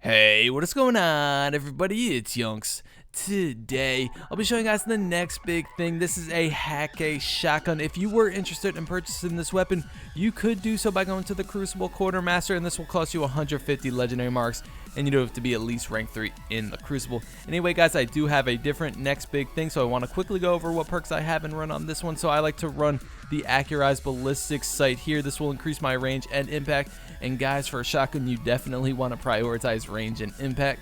Hey, what is going on, everybody? It's YunKs. Today, I'll be showing you guys the next big thing. This is a YunKs shotgun. If you were interested in purchasing this weapon, you could do so by going to the Crucible Quartermaster, and this will cost you 150 legendary marks, and you do have to be at least rank 3 in the Crucible. Anyway, guys, I do have a different next big thing, so I want to quickly go over what perks I have and run on this one. So I like to run the Accurized Ballistics sight here. This will increase my range and impact, and guys, for a shotgun, you definitely want to prioritize range and impact.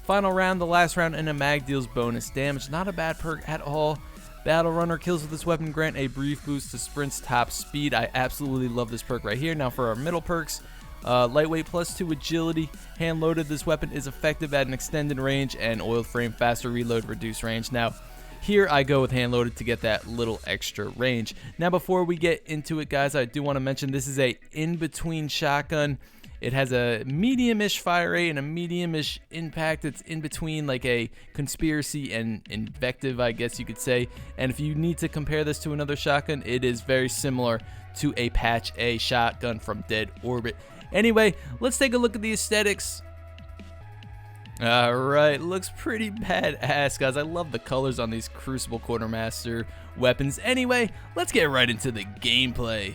Final round, the last round, and a mag deals bonus damage. Not a bad perk at all. Battle Runner kills with this weapon grant a brief boost to sprint's top speed. I absolutely love this perk right here. Now for our middle perks, lightweight +2 agility. Hand loaded, this weapon is effective at an extended range, and oiled frame, faster reload, reduced range. Now here I go with hand loaded to get that little extra range. Now before we get into it, guys, I do want to mention this is a in-between shotgun. It has a medium-ish fire rate and a medium-ish impact. It's in between like a conspiracy and invective, I guess you could say. And if you need to compare this to another shotgun, it is very similar to a Patch A shotgun from Dead Orbit. Anyway, let's take a look at the aesthetics. Alright, looks pretty badass, guys. I love the colors on these Crucible Quartermaster weapons. Anyway, let's get right into the gameplay.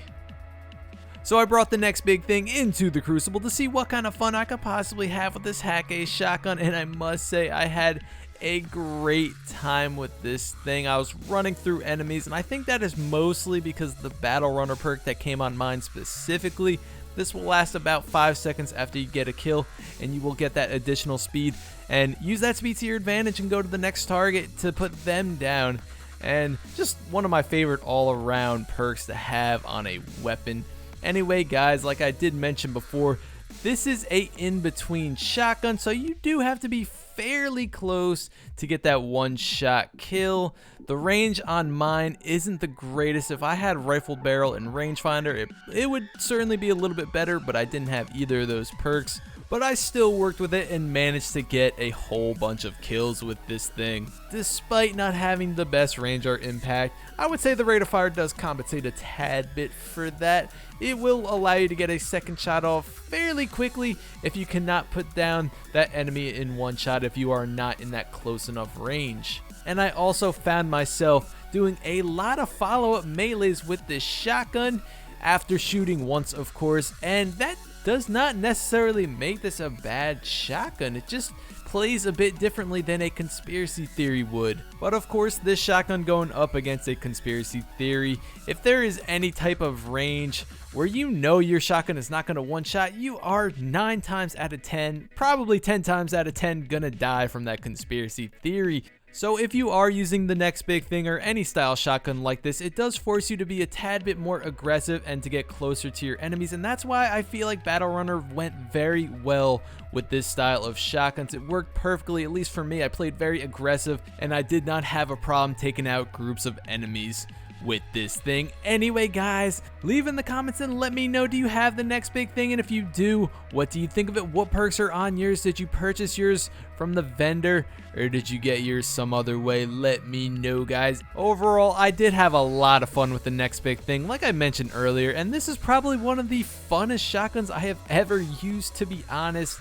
So I brought the next big thing into the Crucible to see what kind of fun I could possibly have with this YunKs shotgun, and I must say I had a great time with this thing. I was running through enemies, and I think that is mostly because of the Battle Runner perk that came on mine specifically. This will last about 5 seconds after you get a kill, and you will get that additional speed, and use that speed to your advantage and go to the next target to put them down. And just one of my favorite all-around perks to have on a weapon. Anyway, guys, like I did mention before, this is a in-between shotgun, so you do have to be fairly close to get that one-shot kill. The range on mine isn't the greatest. If I had rifled barrel and rangefinder, it would certainly be a little bit better, but I didn't have either of those perks. But I still worked with it and managed to get a whole bunch of kills with this thing. Despite not having the best range or impact, I would say the rate of fire does compensate a tad bit for that. It will allow you to get a second shot off fairly quickly if you cannot put down that enemy in one shot if you are not in that close enough range. And I also found myself doing a lot of follow-up melees with this shotgun after shooting once, of course, and that does not necessarily make this a bad shotgun. It just plays a bit differently than a conspiracy theory would. But of course, this shotgun going up against a conspiracy theory, if there is any type of range where you know your shotgun is not going to one-shot, you are 9 times out of 10, probably 10 times out of 10 gonna die from that conspiracy theory. So if you are using the next big thing or any style shotgun like this, it does force you to be a tad bit more aggressive and to get closer to your enemies, and that's why I feel like Battle Runner went very well with this style of shotguns. It worked perfectly, at least for me. I played very aggressive and I did not have a problem taking out groups of enemies with this thing. Anyway, guys, leave in the comments and let me know, do you have the next big thing? And if you do, what do you think of it? What perks are on yours? Did you purchase yours from the vendor, or did you get yours some other way? Let me know, guys. Overall, I did have a lot of fun with the next big thing, like I mentioned earlier, and this is probably one of the funnest shotguns I have ever used, to be honest.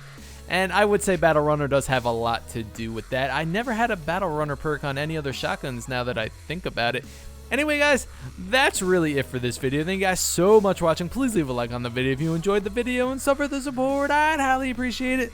And I would say Battle Runner does have a lot to do with that. I never had a Battle Runner perk on any other shotguns now that I think about it. Anyway, guys, that's really it for this video. Thank you guys so much for watching. Please leave a like on the video if you enjoyed the video and sub for the support. I'd highly appreciate it.